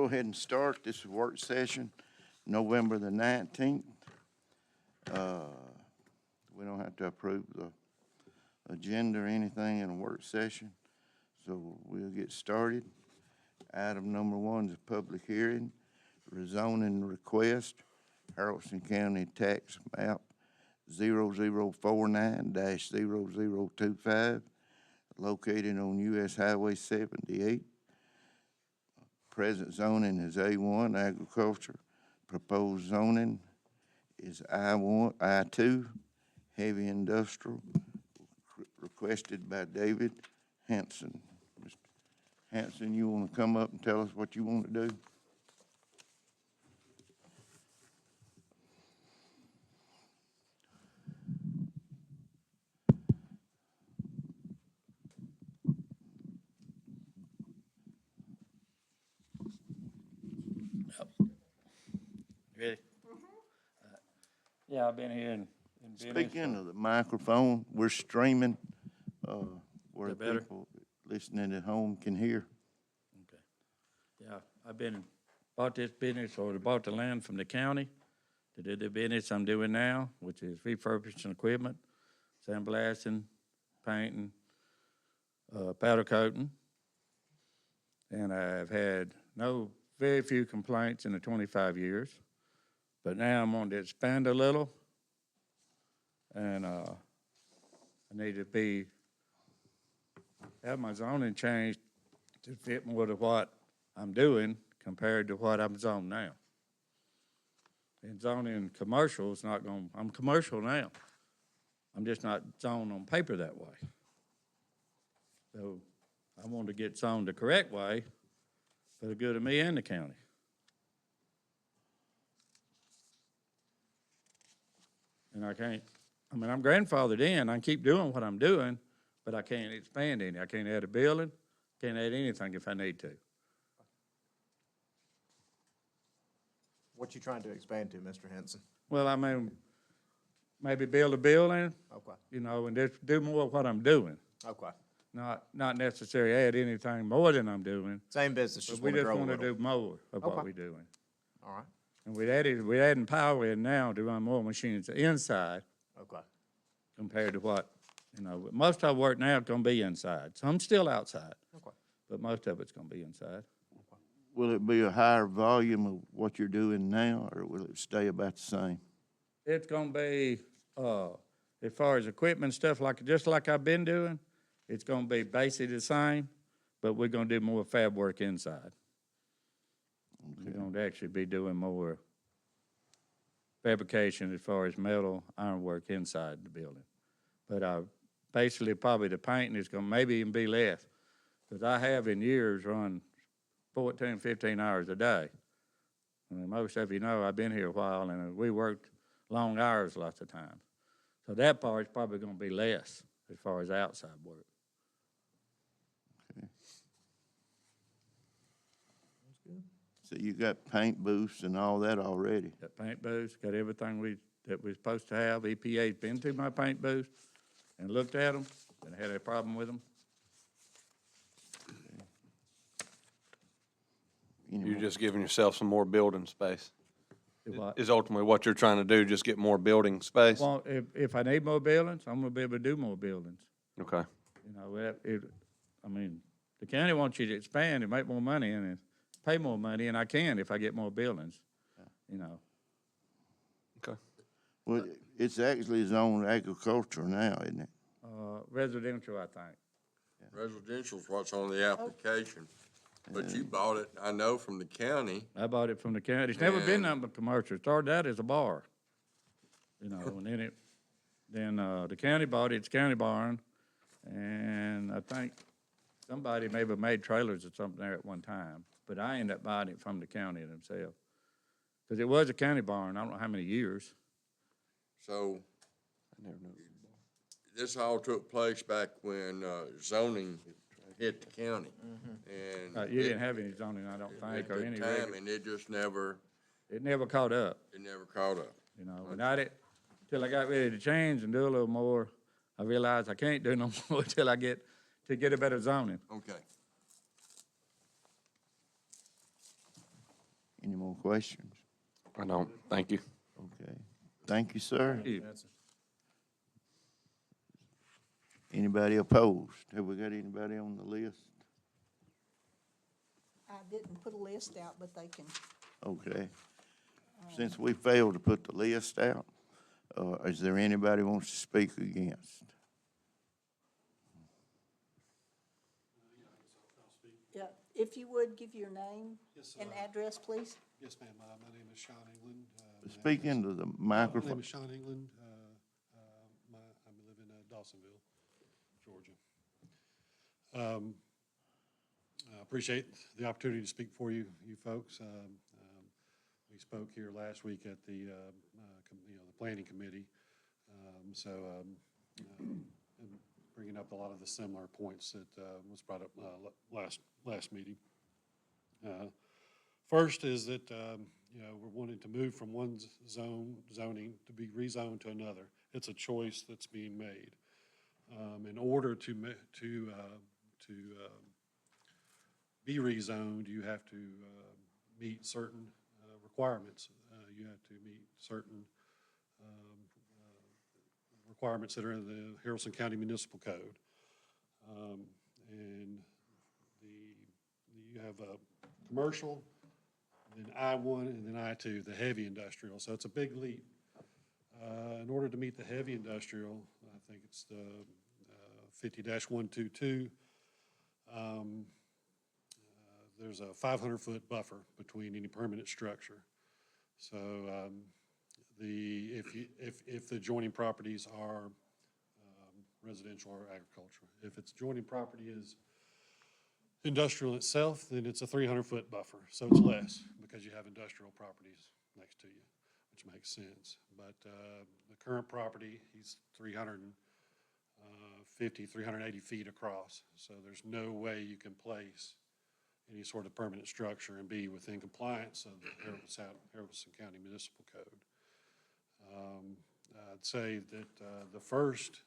ahead and start this work session, November the 19th. We don't have to approve the agenda or anything in a work session, so we'll get started. Item number 1 is a public hearing, rezoning request, Haralson County Tax Map 0049-0025, located on US Highway 78. Present zoning is A1, agriculture. Proposed zoning is I1, I2, heavy industrial, requested by David Hanson. Mr. Hanson, you want to come up and tell us what you want to do? Ready? Yeah, I've been here in Speak business. into the microphone. We're streaming, where Is that better? people listening at home can hear. Okay. Yeah, bought this business or bought the land from the county to do the business I'm doing now, which is refurbishing equipment, sandblasting, painting, powder coating. And I've had very few complaints in the 25 years. But now I'm going to expand a little, and I need to have my zoning changed to fit more to what I'm doing compared to what I'm zoned now. And zoning commercial is not going, I'm commercial now. I'm just not zoned on paper that way. So I want to get zoned the correct way for the good of me and the county. And I'm grandfathered in. I can keep doing what I'm doing, but I can't expand any. I can't add a building, can't add anything if I need to. What you trying to expand to, Mr. Henson? Well, I mean, maybe build a building, Okay, and just do more of what I'm doing. okay. Not necessarily add anything more than I'm doing, Same business, but just we want to just grow a want to little. do more of Okay. what we're doing. All right, And we're adding power in now to run more machines inside okay. compared to what, most of our work now is going to be inside. Some still outside, Okay. but most of it's going to be inside. Will it be a higher volume of what you're doing now, or will it stay about the same? It's going to be, as far as equipment stuff, just like I've been doing, it's going to be basically the same, but we're going to do more fab work inside. We're going to actually be doing more fabrication as far as metal, ironwork inside the building. But basically, probably the painting is going to maybe even be less, because I have in years run 14, 15 hours a day. And most of you know I've been here a while, and we worked long hours lots of times. So that part's probably going to be less as far as outside work. So you got paint booths and all that already? Got paint booths, got everything that we're supposed to have. EPA's been to my paint booths and looked at them and had a problem with them. You're just giving yourself some more building space. What? Is ultimately what you're trying to do, just get more building space? Well, if I need more buildings, I'm gonna be able to do more buildings. Okay. The county wants you to expand and make more money and pay more money, and I can if I get more buildings, Okay. Well, it's actually zoned agriculture now, isn't it? Residential, I think. Residential's what's on the application, but you bought it, I know, from the county. I bought it from the county. It's never been And- nothing but commercial. It started out as a bar, and then the county bought it, it's county barn, and I think somebody maybe made trailers or something there at one time, but I ended up buying it from the county themselves. Because it was a county barn, I don't know how many years. So I never noticed. this all took place back when zoning hit the county. And You didn't have any zoning, I don't think, or at any the time, regular. and it just never Caught up, caught up. Without it, till I got ready to change and do a little more, I realized I can't do no more till I get a better zoning. Okay. Any more questions? I don't, thank you. Okay. Thank you, sir. You. Jensen. Anybody opposed? Have we got anybody on the list? I didn't put a list out, but they can, Okay. Since we failed to put the list out, is there anybody who wants to speak against? yeah, if you would, give your name Yes, and address, please. Yes, ma'am. My name is Sean England. My Speak address- into the My name microphone. is Sean England. I live in Dawsonville, Georgia. I appreciate the opportunity to speak for you folks. We spoke here last week at the, the planning committee. I'm bringing up a lot of the similar points that was brought up last meeting. First is that, we're wanting to move from one zoning to be rezoned to another. It's a choice that's being made. In order to be rezoned, you have to meet certain requirements. You have to meet certain requirements that are in the Haralson County Municipal Code. And you have a commercial, then I-1, and then I-2, the heavy industrial. So it's a big leap. In order to meet the heavy industrial, I think it's the 50-122, there's a 500-foot buffer between any permanent structure. So if the adjoining properties are residential or agricultural. If its adjoining property is industrial itself, then it's a 300-foot buffer. So it's less because you have industrial properties next to you, which makes sense. But the current property, he's 380 feet across. So there's no way you can place any sort of permanent structure and be within compliance of the Haralson County Municipal Code. I'd say that the first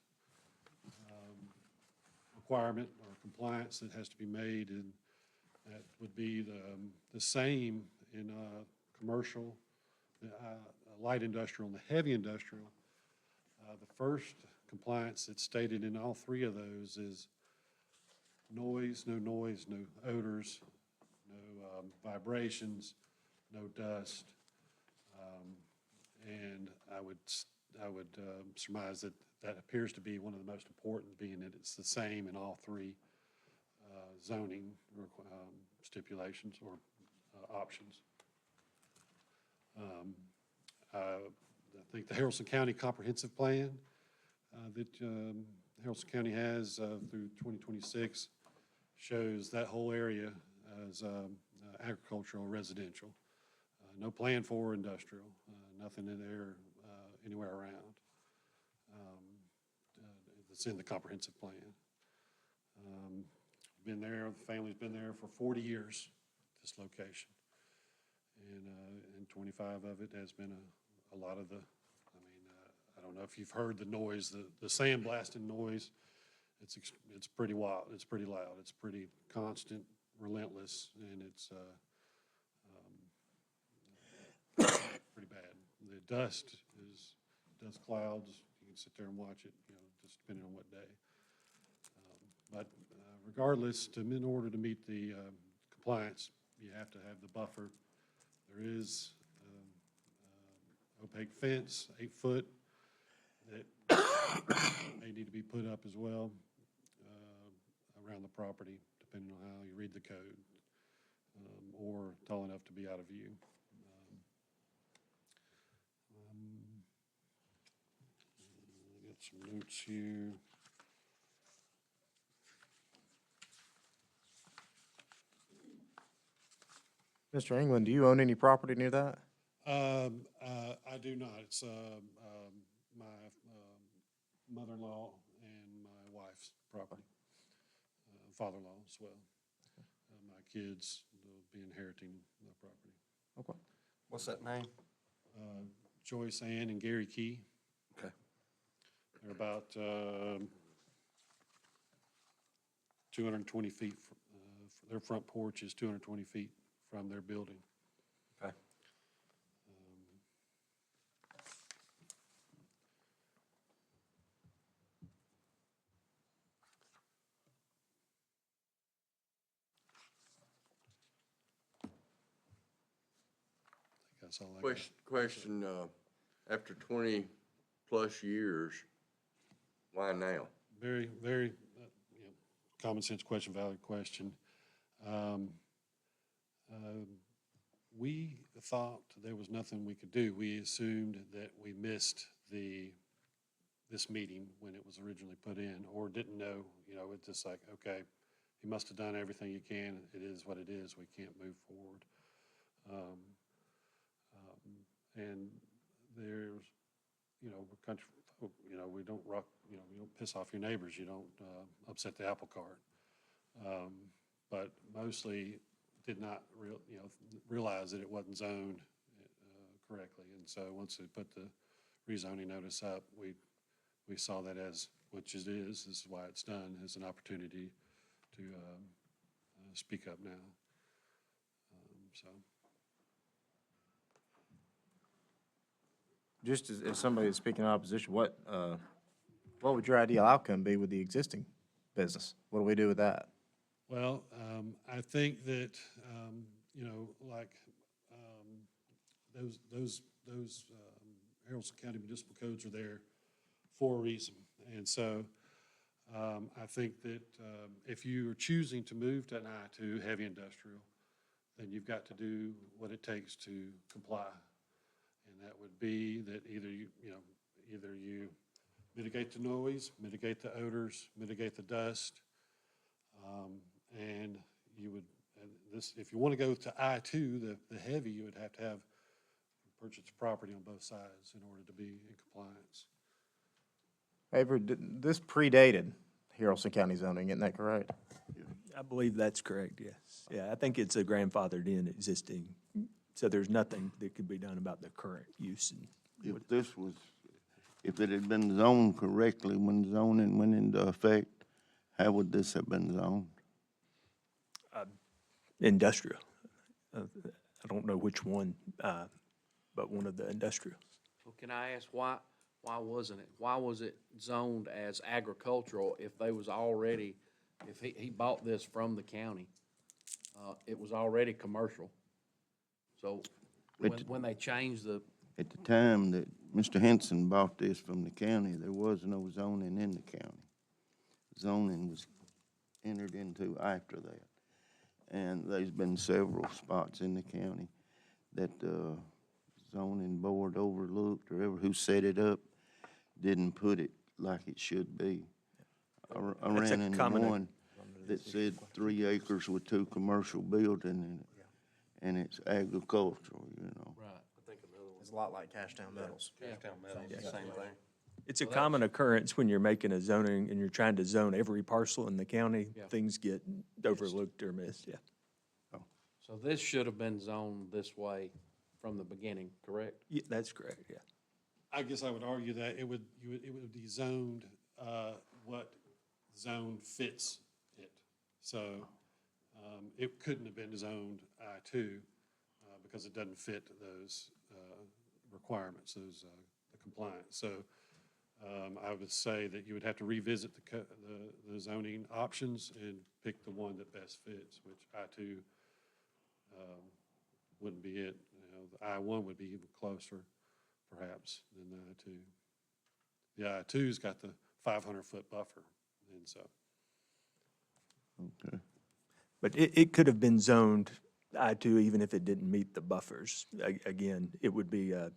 requirement or compliance that has to be made, and that would be the same in commercial, light industrial, and the heavy industrial. The first compliance that's stated in all three of those is no odors, no vibrations, no dust. And I would surmise that that appears to be one of the most important, being that it's the same in all three zoning stipulations or options. I think the Haralson County Comprehensive Plan that Haralson County has through 2026 shows that whole area as agricultural, residential. No plan for industrial, nothing in there anywhere around. That's in the comprehensive plan. Been there, the family's been there for 40 years, this location. And 25 of it has been a lot of I don't know if you've heard the noise, the sandblasting noise. It's pretty wild, it's pretty loud, it's pretty constant, relentless, and it's pretty bad. The dust clouds, you can sit there and watch it, just depending on what day. But regardless, in order to meet the compliance, you have to have the buffer. There is opaque fence, 8 foot, that may need to be put up as well around the property, depending on how you read the code, or tall enough to be out of view. Get some notes here. Mr. England, do you own any property near that? I do not. It's my mother-in-law and my wife's property, father-in-law as well. My kids will be inheriting the property. Okay. What's that name? Joyce Ann and Gary Key. Okay. They're about 220 feet. Their front porch is 220 feet from their building. Okay. That's all I got. Question, after 20-plus years, why now? Very, very, you know, common sense question, valid question. We thought there was nothing we could do. We assumed that we missed this meeting when it was originally put in, or didn't know, you know, it's just like, okay, you must have done everything you can. It is what it is. We can't move forward. And there's, you know, we're country folk, you know, we don't rock, you know, you don't piss off your neighbors. You don't upset the apple cart. But mostly did not realize that it wasn't zoned correctly. And so once they put the rezoning notice up, we saw that as, which it is, this is why it's done, as an opportunity to speak up now. So. Just as somebody that's speaking in opposition, what would your ideal outcome be with the existing business? What do we do with that? Well, I think that, you know, like those Haralson County municipal codes are there for a reason. And so I think that if you are choosing to move to an I-2 heavy industrial, then you've got to do what it takes to comply. And that would be that either you mitigate the noise, mitigate the odors, mitigate the dust, and you would, if you want to go to I-2, the heavy, you would have to have purchase property on both sides in order to be in compliance. Avery, this predated Haralson County zoning, isn't that correct? I believe that's correct, yes. Yeah, I think it's a grandfathered in existing, so there's nothing that could be done about the current use. If it had been zoned correctly when zoning went into effect, how would this have been zoned? Industrial. I don't know which one, but one of the industrial. Well, can I ask why wasn't it? Why was it zoned as agricultural if they was already, if he bought this from the county, it was already commercial? So when they changed the, At the time that Mr. Henson bought this from the county, there was no zoning in the county. Zoning was entered into after that. And there's been several spots in the county that the zoning board overlooked, or who set it up didn't put it like it should be. I ran into one that said 3 acres with 2 commercial buildings in it, and it's agricultural, you know. right, It's a lot like Cashtown Metals. Same thing. It's a common occurrence when you're making a zoning and you're trying to zone every parcel in the county, Yeah. things get overlooked or missed, yeah. so this should have been zoned this way from the beginning, correct? Yeah, that's correct, yeah. I guess I would argue that it would be zoned, what zone fits it. So, it couldn't have been zoned I-2, because it doesn't fit those, requirements, those, the compliance. So, I would say that you would have to revisit the zoning options and pick the one that best fits, which I-2, wouldn't be it. You know, the I-1 would be even closer, perhaps, than the I-2. The I-2's got the 500-foot buffer, and so. Okay. But it could have been zoned I-2 even if it didn't meet the buffers. Again, it would be a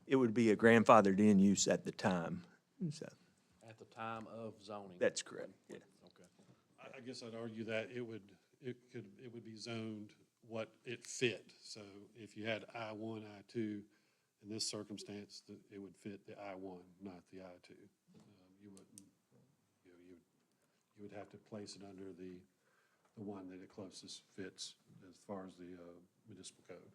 it would be a grandfathered in use at the time, so. At the time of zoning? That's correct, yeah. Okay. I guess I'd argue that it would be zoned what it fit. So if you had I-1, I-2, in this circumstance, it would fit the I-1, not the I-2. You wouldn't, you would have to place it under the one that it closest fits as far as the municipal code.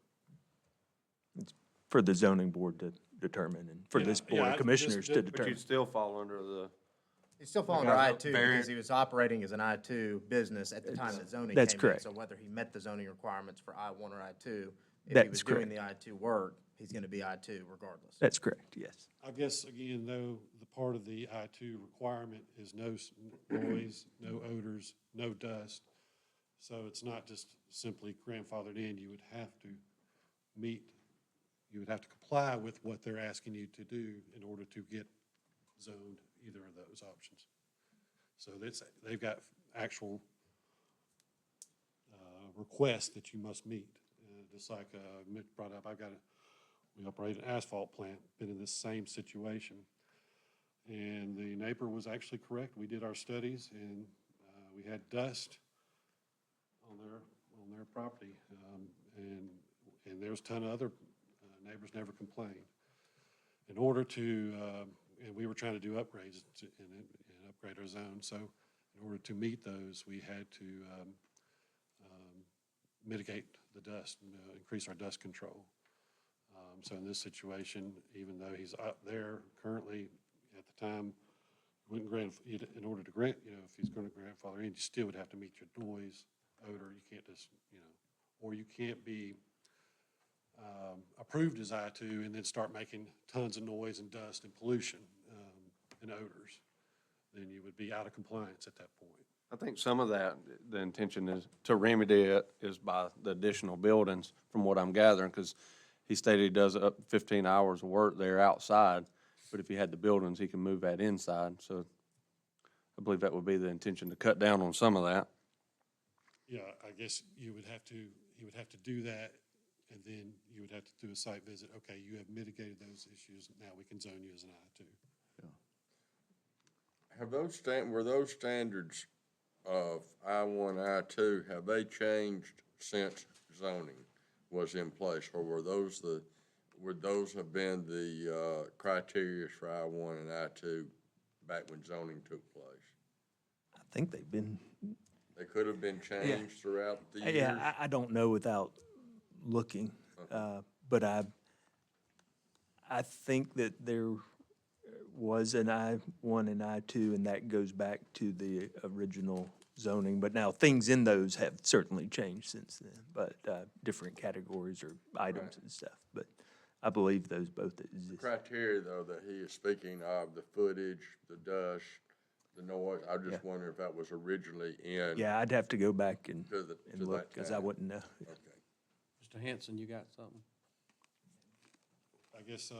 It's for the zoning board to determine and for this board of commissioners to But determine. you'd still fall under the, He's still falling under Because I-2 of because variant- he was operating as an I-2 business at the time that zoning came in. That's correct. So whether he met the zoning requirements for I-1 or I-2, if he That's was doing correct. the I-2 work, he's going to be I-2 regardless. That's correct, yes. I guess, again, though, the part of the I-2 requirement is no noise, no odors, no dust. So it's not just simply grandfathered in, you would have to meet, you would have to comply with what they're asking you to do in order to get zoned either of those options. So they've got actual requests that you must meet. Just like Mitch brought up, we operate an asphalt plant, been in this same situation. And the neighbor was actually correct. We did our studies and we had dust on their property. And there was a ton of other neighbors never complained. In order to, and we were trying to do upgrades and upgrade our zone. So in order to meet those, we had to mitigate the dust, increase our dust control. So in this situation, even though he's up there currently, at the time, in order to grant, if he's going to grandfather in, you still would have to meet your noise, odor. You can't just, or you can't be approved as I-2 and then start making tons of noise and dust and pollution and odors. Then you would be out of compliance at that point. I think some of that, the intention is to remedy it is by the additional buildings, from what I'm gathering, because he stated he does up 15 hours of work there outside, but if he had the buildings, he can move that inside. So I believe that would be the intention, to cut down on some of that. Yeah, I guess he would have to do that, and then you would have to do a site visit. Okay, you have mitigated those issues, now we can zone you as an I-2. Were those standards of I-1, I-2, have they changed since zoning was in place? Or would those have been the criteria for I-1 and I-2 back when zoning took place? I think they've been, They could have been changed throughout the years? yeah, I don't know without looking, but I think that there was an I-1 and I-2, and that goes back to the original zoning. But now, things in those have certainly changed since then, but different categories or items and stuff. But I believe those both The exist. criteria, though, that he is speaking of, the footage, the dust, the noise, I just wonder if that was originally in. Yeah, I'd have to go back and To look, that because I time. wouldn't know. Okay. Mr. Hanson, you got something? I guess,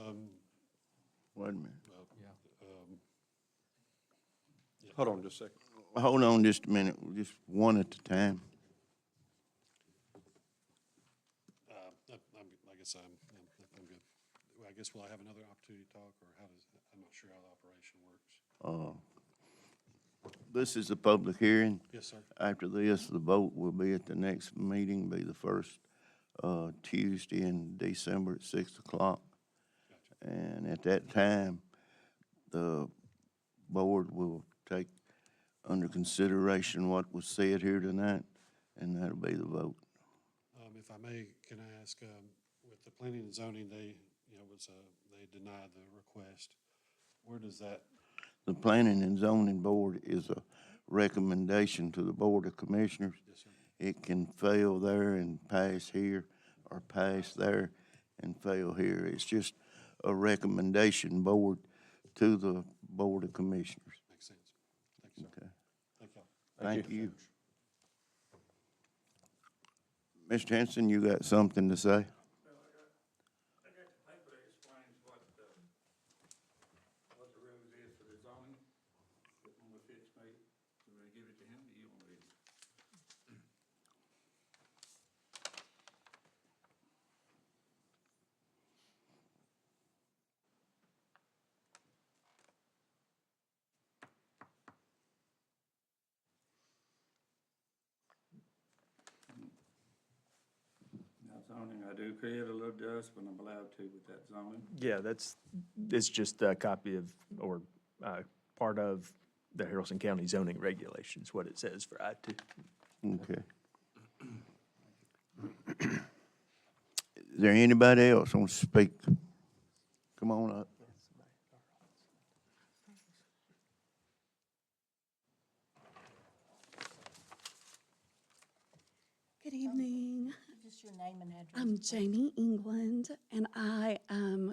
Wait a minute. Hold on just a second. Hold on just a minute, just one at a time. I guess I'm good. Well, I guess will I have another opportunity to talk, or I'm not sure how the operation works. This is a public hearing. Yes, sir. After this, the vote will be at the next meeting, be the first Tuesday in December at 6 o'clock. And at that time, the board will take under consideration what was said here tonight, and that'll be the vote. If I may, can I ask, with the planning and zoning, they denied the request. Where does that, The Planning and Zoning Board is a recommendation to the Board of Commissioners. yes, sir. It can fail there and pass here, or pass there and fail here. It's just a recommendation board to the Board of Commissioners. Makes sense. Thank you, sir. Okay. Thank y'all. Thank you. Mr. Henson, you got something to say? I got the paper that explains what the rules is for the zoning. If one will fix me, so I give it to him, do you want to read it? Now zoning, I do create a little dust, but I'm allowed to with that zoning. Yeah, it's just a copy of, or part of the Haralson County zoning regulations, what it says for I-2. Okay. Is there anybody else want to speak? Come on up. Good evening. Just your name and address. I'm please. Jamie England, and I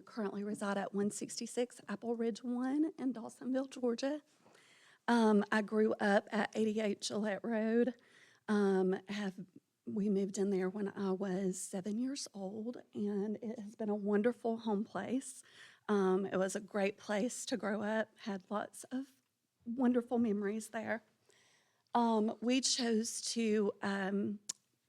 currently reside at 166 Apple Ridge 1 in Dawsonville, Georgia. I grew up at 88 Gillette Road. We moved in there when I was 7 years old, and it has been a wonderful home place. It was a great place to grow up, had lots of wonderful memories there. We chose to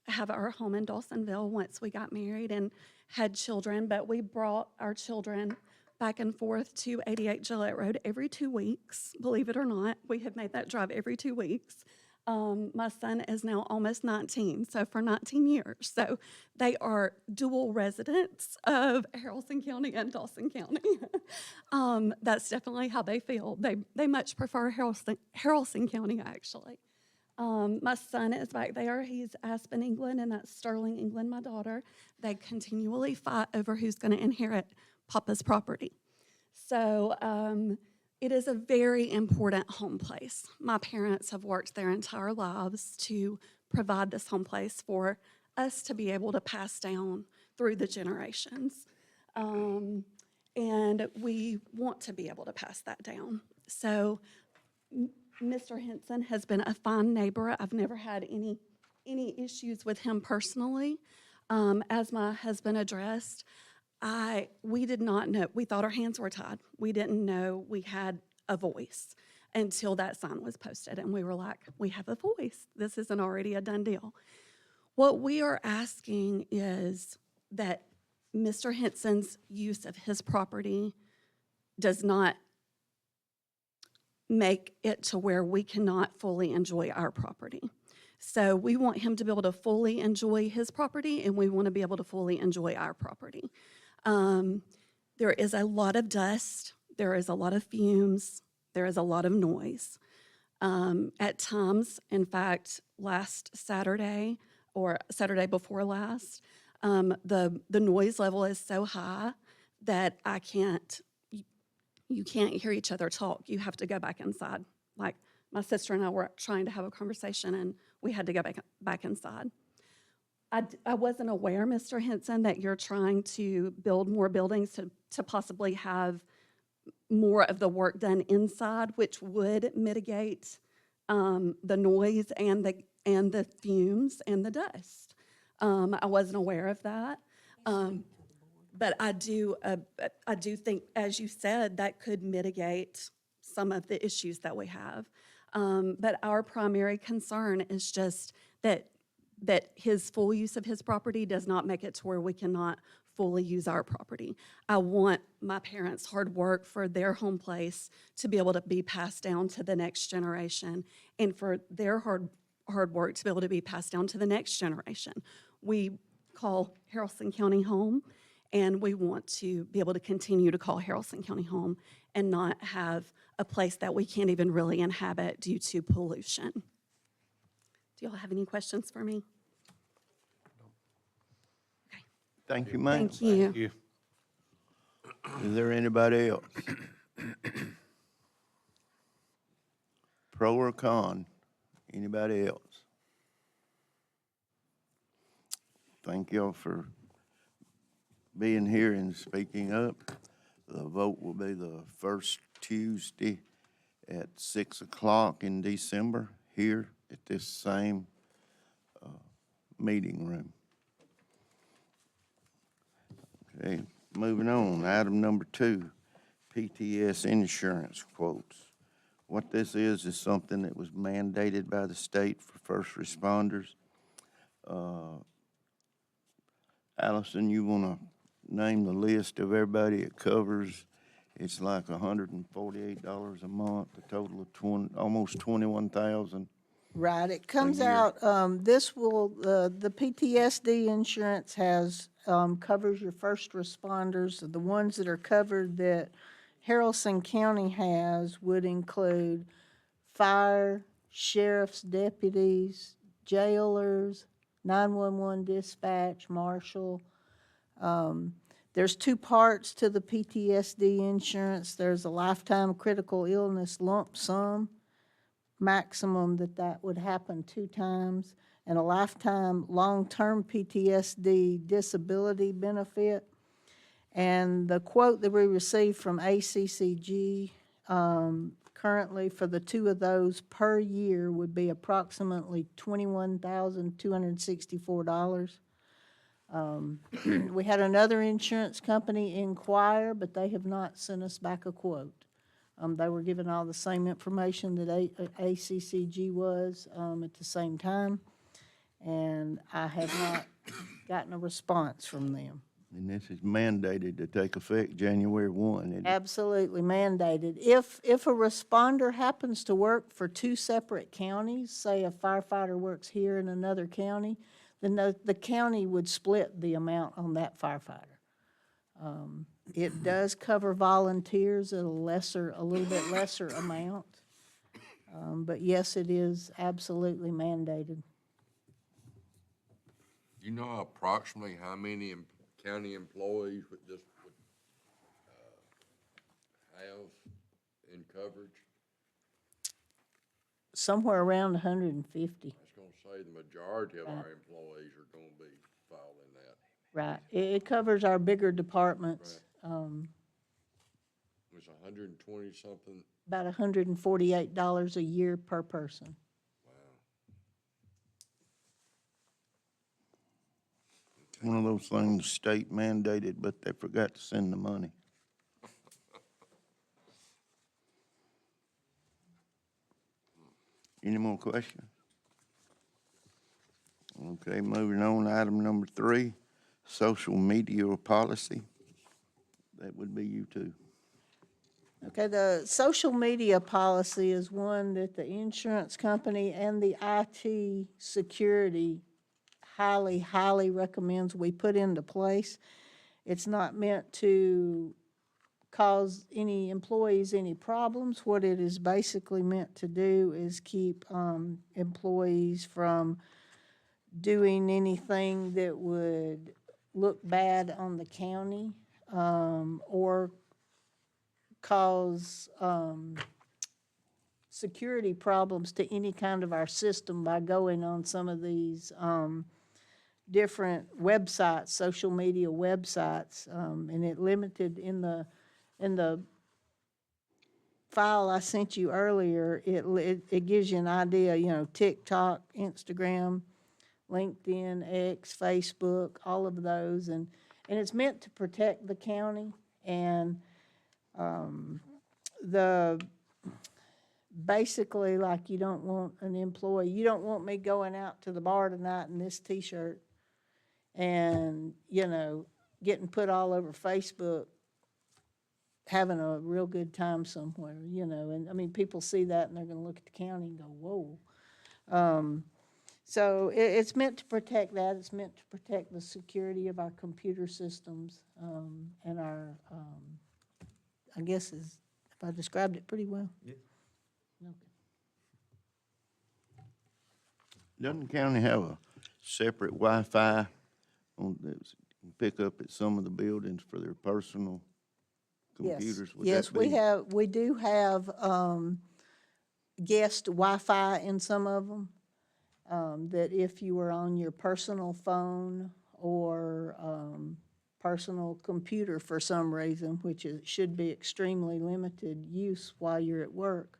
have our home in Dawsonville once we got married and had children, but we brought our children back and forth to 88 Gillette Road every 2 weeks. Believe it or not, we have made that drive every 2 weeks. My son is now almost 19, so for 19 years. So they are dual residents of Haralson County and Dawson County. That's definitely how they feel. They much prefer Haralson County, actually. My son is back there. He's Aspen, England, and that's Sterling, England, my daughter. They continually fight over who's going to inherit Papa's property. So it is a very important home place. My parents have worked their entire lives to provide this home place for us to be able to pass down through the generations. And we want to be able to pass that down. So Mr. Henson has been a fine neighbor. I've never had any issues with him personally. As my husband addressed, we did not know, we thought our hands were tied. We didn't know we had a voice until that sign was posted, and we were like, we have a voice. This isn't already a done deal. What we are asking is that Mr. Henson's use of his property does not make it to where we cannot fully enjoy our property. So we want him to be able to fully enjoy his property, and we want to be able to fully enjoy our property. There is a lot of dust, there is a lot of fumes, there is a lot of noise. At times, in fact, last Saturday or Saturday before last, the noise level is so high that you can't hear each other talk. You have to go back inside. Like my sister and I were trying to have a conversation, and we had to go back inside. I wasn't aware, Mr. Henson, that you're trying to build more buildings to possibly have more of the work done inside, which would mitigate the noise and the fumes and the dust. I wasn't aware of that. But I do think, as you said, that could mitigate some of the issues that we have. But our primary concern is just that his full use of his property does not make it to where we cannot fully use our property. I want my parents' hard work for their home place to be able to be passed down to the next generation, and for their hard work to be able to be passed down to the next generation. We call Haralson County home, and we want to be able to continue to call Haralson County home and not have a place that we can't even really inhabit due to pollution. Do y'all have any questions for me? Thank you, ma'am. Thank you. You. Is there anybody else? Pro or con? Anybody else? Thank y'all for being here and speaking up. The vote will be the first Tuesday at 6 o'clock in December here at this same meeting room. Okay, moving on, item number 2, PTS insurance quotes. What this is something that was mandated by the state for first responders. Allison, you want to name the list of everybody it covers? It's like $148 a month, a total of almost 21,000. Right, it comes year. out, the PTSD insurance covers your first responders. The ones that are covered that Haralson County has would include fire, sheriff's deputies, jailers, 911 dispatch, marshal. There's 2 parts to the PTSD insurance. There's a lifetime critical illness lump sum, maximum that would happen 2 times, and a lifetime long-term PTSD disability benefit. And the quote that we received from ACCG currently for the two of those per year would be approximately $21,264. We had another insurance company inquire, but they have not sent us back a quote. They were given all the same information that ACCG was at the same time, and I have not gotten a response from them. And this is mandated to take effect January 1, isn't it? Absolutely mandated. If a responder happens to work for two separate counties, say a firefighter works here in another county, then the county would split the amount on that firefighter. It does cover volunteers at a little bit lesser amount. But yes, it is absolutely mandated. You know approximately how many county employees would this would have in coverage? Somewhere around 150, I was gonna say the majority of our employees are gonna be following that. right. It covers our bigger departments, It was 120 something. about $148 a year per person. One of those things state mandated, but they forgot to send the money. Any more questions? Okay, moving on, item number 3, social media policy. That would be you too. Okay, the social media policy is one that the insurance company and the IT security highly, highly recommends we put into place. It's not meant to cause any employees any problems. What it is basically meant to do is keep employees from doing anything that would look bad on the county or cause security problems to any kind of our system by going on some of these different websites, social media websites, and it limited in the file I sent you earlier. It gives you an idea, you know, TikTok, Instagram, LinkedIn, X, Facebook, all of those, and it's meant to protect the county and basically, like, you don't want an employee, you don't want me going out to the bar tonight in this T-shirt and, you know, getting put all over Facebook, having a real good time somewhere, you know, and, I mean, people see that and they're gonna look at the county and go, whoa. So it's meant to protect that, it's meant to protect the security of our computer systems, and our, I guess if I described it pretty well. Yeah. Okay. Doesn't the county have a separate Wi-Fi on, that you pick up at some of the buildings for their personal computers? Would Yes, that be- we do have guest Wi-Fi in some of them, that if you were on your personal phone or personal computer for some reason, which should be extremely limited use while you're at work,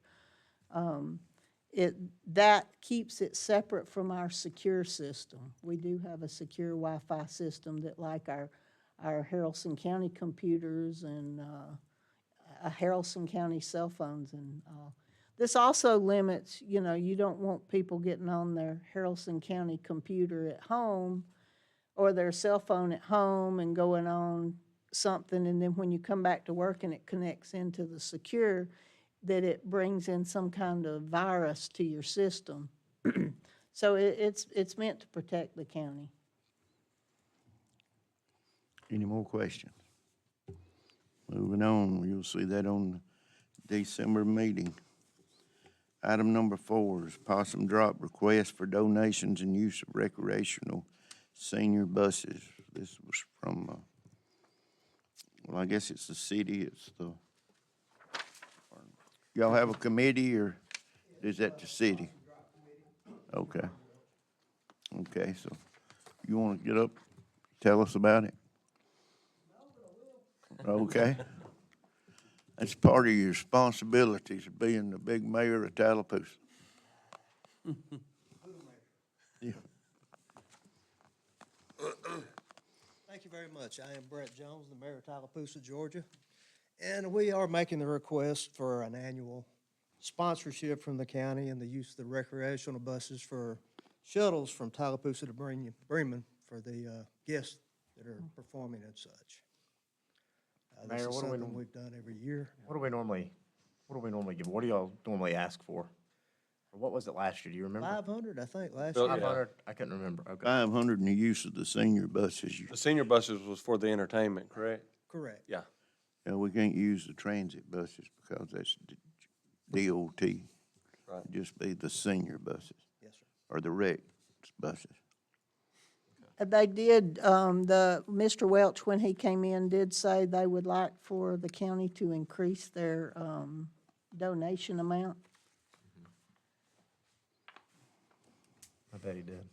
that keeps it separate from our secure system. We do have a secure Wi-Fi system that, like our Haralson County computers and Haralson County cell phones and all. This also limits, you know, you don't want people getting on their Haralson County computer at home or their cell phone at home and going on something, and then when you come back to work and it connects into the secure, that it brings in some kind of virus to your system. So it's meant to protect the county. Any more questions? Moving on, you'll see that on the December meeting. Item number 4 is Possum Drop request for donations and use of recreational senior buses. This was from, well, I guess it's the city, it's the, y'all have a committee, or is that the city? Okay. Okay, so you want to get up, tell us about it? Okay. That's part of your responsibilities of being the big mayor of Tallapoosa. Yeah. Thank you very much. I am Brett Jones, the mayor of Tallapoosa, Georgia. And we are making the request for an annual sponsorship from the county and the use of the recreational buses for shuttles from Tallapoosa to Bremen for the guests that are performing and such. This Mayor, is what do we something norm- we've done every year. What do we normally give? What do y'all normally ask for? Or what was it last year? Do you remember? 500, I think, last Bill, year. yeah. 500? I couldn't remember. Okay. 500 in the use of the senior buses. The senior buses was for the entertainment, correct? Correct. Yeah. Yeah, we can't use the transit buses because that's DOT. Right. Just be the senior buses Yes, sir. or the rec buses. They did, Mr. Welch, when he came in, did say they would like for the county to increase their, donation amount. I bet he did.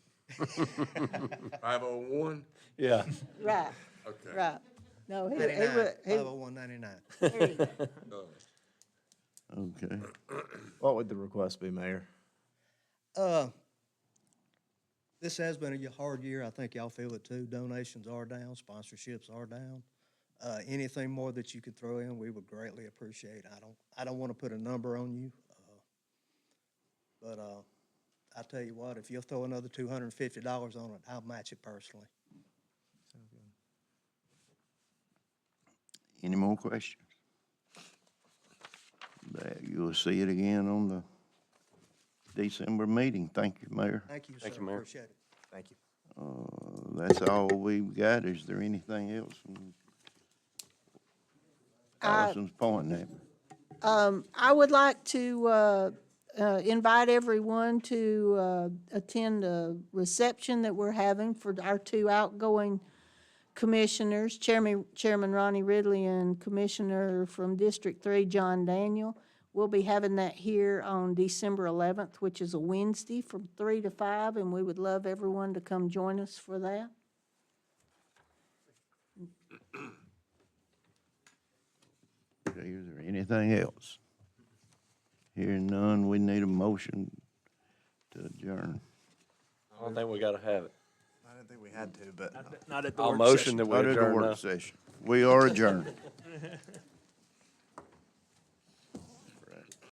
501? Yeah. Right, Okay. right. No, he 99, was, 501.99. Okay. What would the request be, Mayor? This has been a hard year. I think y'all feel it too. Donations are down, sponsorships are down. Anything more that you could throw in, we would greatly appreciate. I don't want to put a number on you. But I'll tell you what, if you'll throw another $250 on it, I'll match it personally. Any more questions? There, you'll see it again on the December meeting. Thank you, Mayor. Thank you, sir. Thank you, Mayor. Appreciate it. Thank you. That's all we've got. Is there anything else? Allison's pointing at me. I would like to invite everyone to attend a reception that we're having for our two outgoing commissioners, Chairman Ronnie Ridley and Commissioner from District 3, John Daniel. We'll be having that here on December 11th, which is a Wednesday from 3 to 5, and we would love everyone to come join us for that. Okay, is there anything else? Hearing none, we need a motion to adjourn. I don't think we gotta have it. I didn't think we had to, but. Not at the I'll work motion session. that we Out of the adjourn now. work session. We are adjourned.